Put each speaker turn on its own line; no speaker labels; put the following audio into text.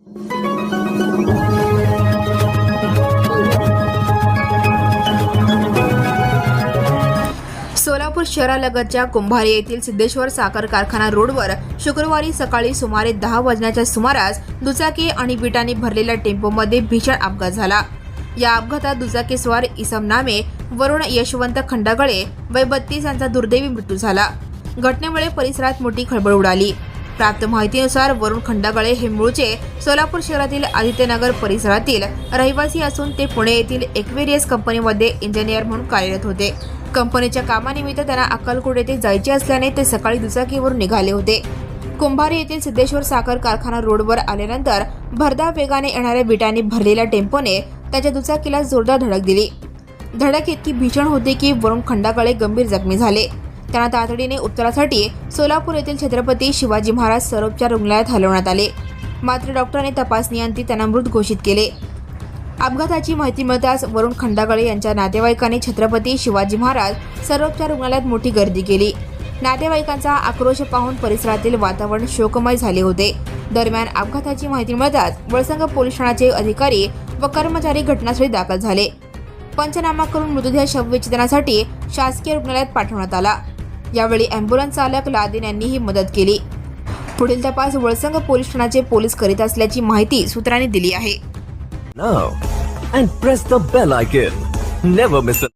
सोलापूर शहरालगतच्या कुंभारी येथील सिद्धेश्वर साखर कारखाना रोडवर शुक्रवारी सकाळी सुमारे 10 वाजण्याच्या सुमारास दुचाकी आणि विटांनी भरलेल्या टेम्पोमध्ये भीषण अपघात झाला। या अपघातात दुचाकीस्वार इसम नामे वरुण यशवंत खंडागळे वय 32 यांचा दुर्दैवी मृत्यू झाला। घटनेमुळे परिसरात मोठी खळबळ उडाली। प्राप्त माहितीनुसार वरुण खंडागळे हे मूळचे सोलापूर शहरातील आदित्यनगर परिसरातील रहिवासी असून ते पुणे येथील एक्वेरियस कंपनीमध्ये इंजिनियर म्हणून कार्यरत होते। कंपनीच्या कामानिमित्त त्यांना अक्कलकोट येथे जायचे असल्याने ते सकाळी दुचाकीवरून निघाले होते। कुंभारी येथील सिद्धेश्वर साखर कारखाना रोडवर आल्यानंतर भरधाव वेगाने येणाऱ्या विटांनी भरलेल्या टेम्पोने त्याच्या दुचाकीला जोरदार धडक दिली। धडक इतकी भीषण होती की वरुण खंडागळे गंभीर जखमी झाले। त्यांना तातडीने उपचारासाठी सोलापूर येथील छत्रपती शिवाजी महाराज सर्वोपचार रुग्णालयात हलवण्यात आले, मात्र डॉक्टरांनी तपासणीअंती त्यांना मृत घोषित केले। अपघाताची माहिती मिळताच वरुण खंडागळे यांच्या नातेवाईकांनी छत्रपती शिवाजी महाराज सर्वोपचार रुग्णालयात मोठी गर्दी केली। नातेवाईकांचा आक्रोश पाहून परिसरातील वातावरण शोकमय झाले होते। दरम्यान अपघाताची माहिती मिळताच वळसंग पोलीस ठाण्याचे अधिकारी व कर्मचारी घटनास्थळी दाखल झाले। पंचनामा करून मृतदेह शवविच्छेदनासाठी शासकीय रुग्णालयात पाठवण्यात आला। यावेळी अँब्युलन्स चालक लादेन यांनीही मदत केली। पुढील तपास वळसंग पोलीस ठाण्याचे पोलीस करीत असल्याची माहिती सूत्रांनी दिली आहे।
Now and press the bell icon. Never miss a